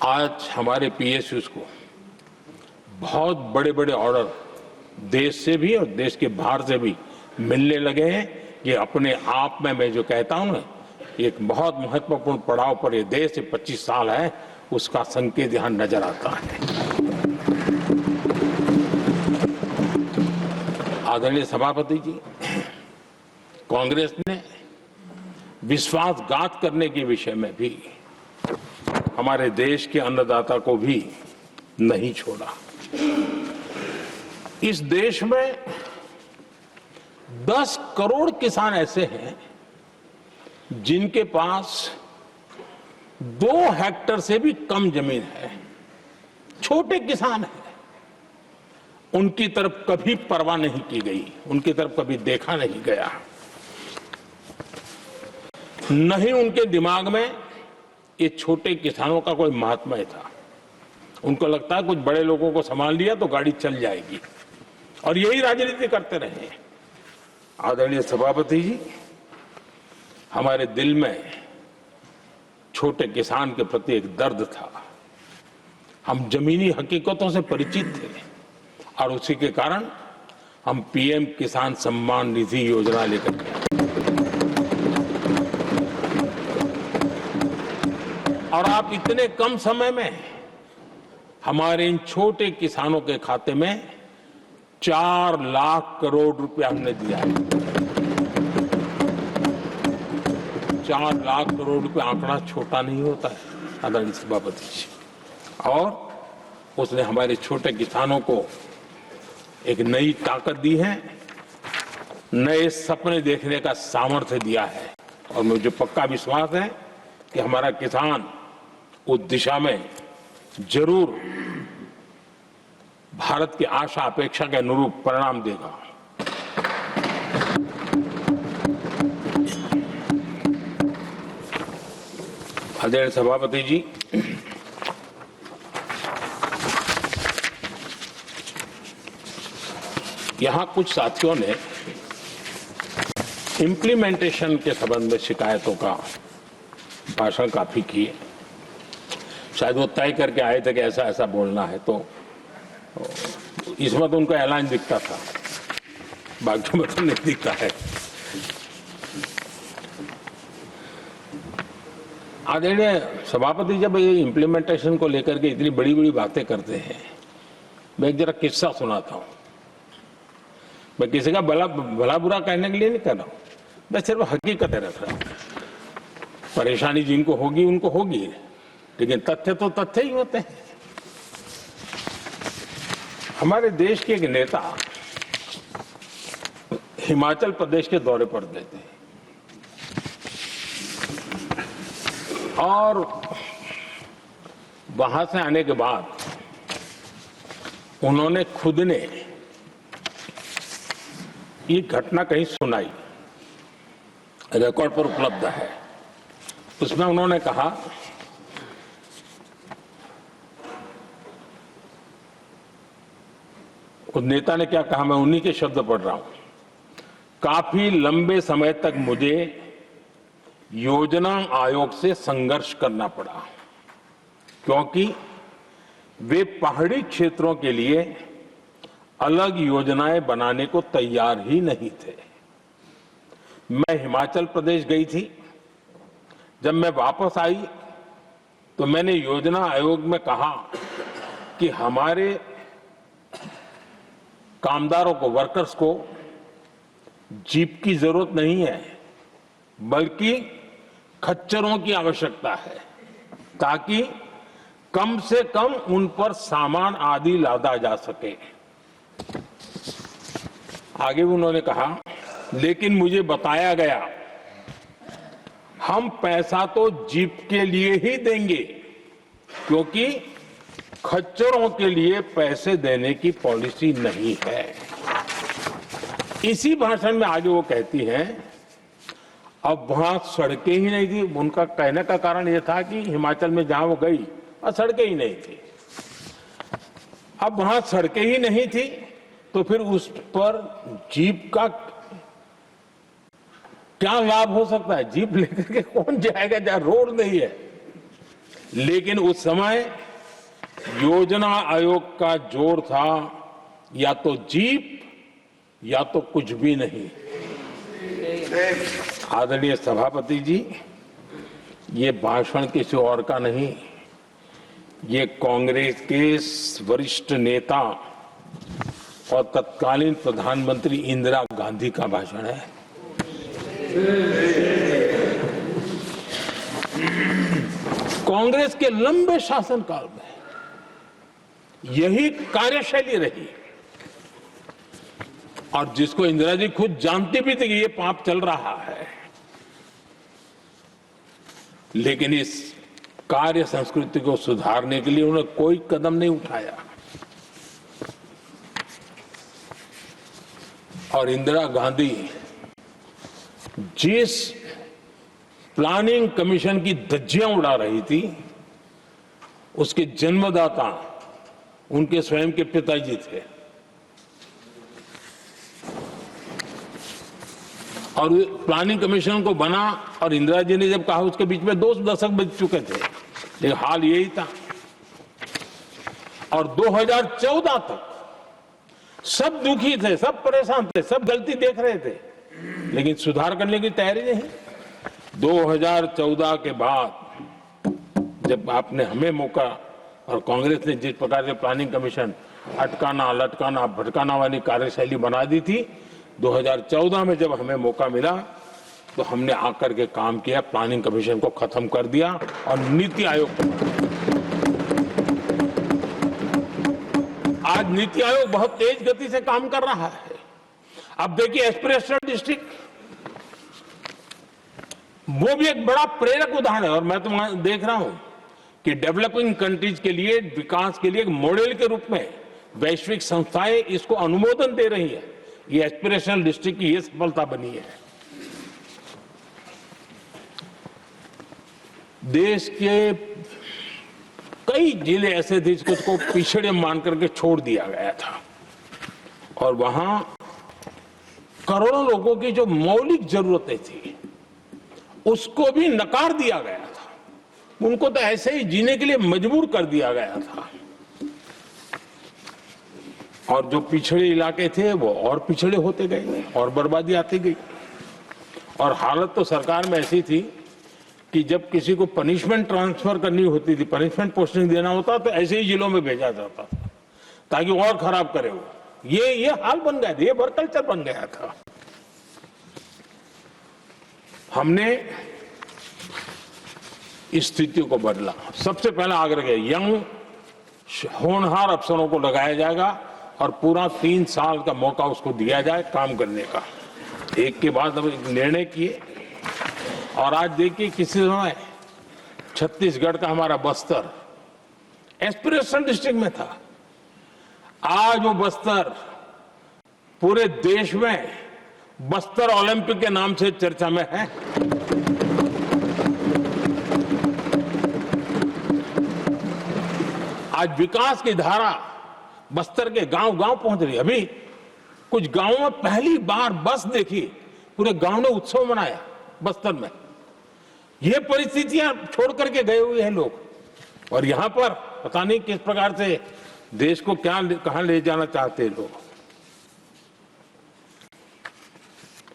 आज हमारे पीएसयूज को बहुत बड़े बड़े ऑर्डर देश से भी और देश के बाहर से भी मिलने लगे हैं। ये अपने आप में मैं जो कहता हूं ना, एक बहुत महत्वपूर्ण पड़ाव पर ये देश 25 साल है, उसका संकेत यहां नजर आता है। आदरणीय सभापति जी, कांग्रेस ने विश्वासघात करने के विषय में भी हमारे देश के अन्नदाता को भी नहीं छोड़ा। इस देश में 10 करोड़ किसान ऐसे हैं जिनके पास 2 हेक्टेयर से भी कम जमीन है, छोटे किसान हैं। उनकी तरफ कभी परवाह नहीं की गई, उनकी तरफ कभी देखा नहीं गया, नहीं उनके दिमाग में ये छोटे किसानों का कोई महात्म्य था। उनको लगता है कुछ बड़े लोगों को संभाल लिया तो गाड़ी चल जाएगी, और यही राजनीति करते रहे। आदरणीय सभापति जी, हमारे दिल में छोटे किसान के प्रति एक दर्द था। हम जमीनी हकीकतों से परिचित थे और उसी के कारण हम पीएम किसान सम्मान निधि योजना लेकर गए और आप इतने कम समय में हमारे इन छोटे किसानों के खाते में 4 लाख करोड़ रुपया हमने दिया है। 4 लाख करोड़ रुपया आंकड़ा छोटा नहीं होता है आदरणीय सभापति जी, और उसने हमारे छोटे किसानों को एक नई ताकत दी है, नए सपने देखने का सामर्थ्य दिया है। और मुझे पक्का विश्वास है कि हमारा किसान उस दिशा में जरूर भारत की आशा अपेक्षा के अनुरूप परिणाम देगा। आदरणीय सभापति जी, यहां कुछ साथियों ने इम्प्लीमेंटेशन के संबंध में शिकायतों का भाषण काफी किए। शायद वो तय करके आए थे कि ऐसा ऐसा बोलना है, तो इसमें तो उनका ऐलान दिखता था, बाकी में तो नहीं दिखता है। आदरणीय सभापति, जब ये इम्प्लीमेंटेशन को लेकर के इतनी बड़ी बड़ी बातें करते हैं, मैं एक जरा किस्सा सुनाता हूं। मैं किसी का भला बुरा कहने के लिए नहीं कर रहा हूं, मैं सिर्फ हकीकत रख रहा हूं। परेशानी जिनको होगी उनको होगी, लेकिन तथ्य तो तथ्य ही होते हैं। हमारे देश के एक नेता हिमाचल प्रदेश के दौरे पर गए थे और वहां से आने के बाद उन्होंने खुद ने ये घटना कहीं सुनाई, रिकॉर्ड पर उपलब्ध है। उसमें उन्होंने कहा, उस नेता ने क्या कहा, मैं उन्हीं के शब्द पढ़ रहा हूं। काफी लंबे समय तक मुझे योजना आयोग से संघर्ष करना पड़ा, क्योंकि वे पहाड़ी क्षेत्रों के लिए अलग योजनाएं बनाने को तैयार ही नहीं थे। मैं हिमाचल प्रदेश गई थी, जब मैं वापस आई तो मैंने योजना आयोग में कहा कि हमारे कामदारों को, वर्कर्स को जीप की जरूरत नहीं है, बल्कि खच्चरों की आवश्यकता है, ताकि कम से कम उन पर सामान आदि लादा जा सके। आगे उन्होंने कहा, लेकिन मुझे बताया गया हम पैसा तो जीप के लिए ही देंगे, क्योंकि खच्चरों के लिए पैसे देने की पॉलिसी नहीं है। इसी भाषण में आगे वो कहती हैं, अब वहां सड़कें ही नहीं थी। उनका कहने का कारण यह था कि हिमाचल में जहां वो गई और सड़कें ही नहीं थी। अब वहां सड़कें ही नहीं थी तो फिर उस पर जीप का क्या लाभ हो सकता है? जीप लेकर के कौन जाएगा जहां रोड नहीं है? लेकिन उस समय योजना आयोग का जोर था या तो जीप या तो कुछ भी नहीं। आदरणीय सभापति जी, ये भाषण किसी और का नहीं, ये कांग्रेस के वरिष्ठ नेता और तत्कालीन प्रधानमंत्री इंदिरा गांधी का भाषण है। कांग्रेस के लंबे शासनकाल में यही कार्यशैली रही और जिसको इंदिरा जी खुद जानती भी थी कि ये पाप चल रहा है, लेकिन इस कार्य संस्कृति को सुधारने के लिए उन्होंने कोई कदम नहीं उठाया। और इंदिरा गांधी जिस प्लानिंग कमीशन की धज्जियां उड़ा रही थी, उसके जन्मदाता उनके स्वयं के पिताजी थे। और प्लानिंग कमीशन को बना और इंदिरा जी ने जब कहा, उसके बीच में 2 दशक बज चुके थे, लेकिन हाल यही था। और 2014 तक सब दुखी थे, सब परेशान थे, सब गलती देख रहे थे, लेकिन सुधार करने की तैयारी नहीं। 2014 के बाद जब आपने हमें मौका और कांग्रेस ने जिस प्रकार से प्लानिंग कमीशन अटकाना, लटकाना, भटकाना वाली कार्यशैली बना दी थी, 2014 में जब हमें मौका मिला तो हमने आकर के काम किया, प्लानिंग कमीशन को खत्म कर दिया और नीति आयोग को। आज नीति आयोग बहुत तेज गति से काम कर रहा है। अब देखिए एस्पिरेशनल डिस्ट्रिक्ट, वो भी एक बड़ा प्रेरक उदाहरण है। और मैं तो देख रहा हूं कि डेवलपिंग कंट्रीज के लिए, विकास के लिए एक मॉडल के रूप में वैश्विक संस्थाएं इसको अनुमोदन दे रही है। ये एस्पिरेशनल डिस्ट्रिक्ट की ये सफलता बनी है। देश के कई जिले ऐसे थे जिसको पिछड़े मान करके छोड़ दिया गया था और वहां करोड़ों लोगों की जो मौलिक जरूरतें थी उसको भी नकार दिया गया था। उनको तो ऐसे ही जीने के लिए मजबूर कर दिया गया था और जो पिछड़े इलाके थे वो और पिछड़े होते गए और बर्बादी आती गई। और हालत तो सरकार में ऐसी थी कि जब किसी को पनिशमेंट ट्रांसफर करनी होती थी, पनिशमेंट पोस्टिंग देना होता, तो ऐसे ही जिलों में भेजा जाता था ताकि और खराब करे वो। ये हाल बन गया था, ये वर्क कल्चर बन गया था। हमने इस स्थिति को बदला। सबसे पहला आग्रह किया, यंग होनहार अफसरों को लगाया जाएगा और पूरा 3 साल का मौका उसको दिया जाए काम करने का। एक के बाद अब निर्णय किए और आज देखिए किसी समय छत्तीसगढ़ का हमारा बस्तर एस्पिरेशनल डिस्ट्रिक्ट में था, आज वो बस्तर पूरे देश में बस्तर ओलंपिक के नाम से चर्चा में है। आज विकास की धारा बस्तर के गांव-गांव पहुंच रही है। अभी कुछ गांवों में पहली बार बस देखी, पूरे गांव ने उत्सव मनाया बस्तर में। ये परिस्थितियां छोड़ करके गए हुए हैं लोग और यहां पर पता नहीं किस प्रकार से देश को कहां ले जाना चाहते हैं लोग।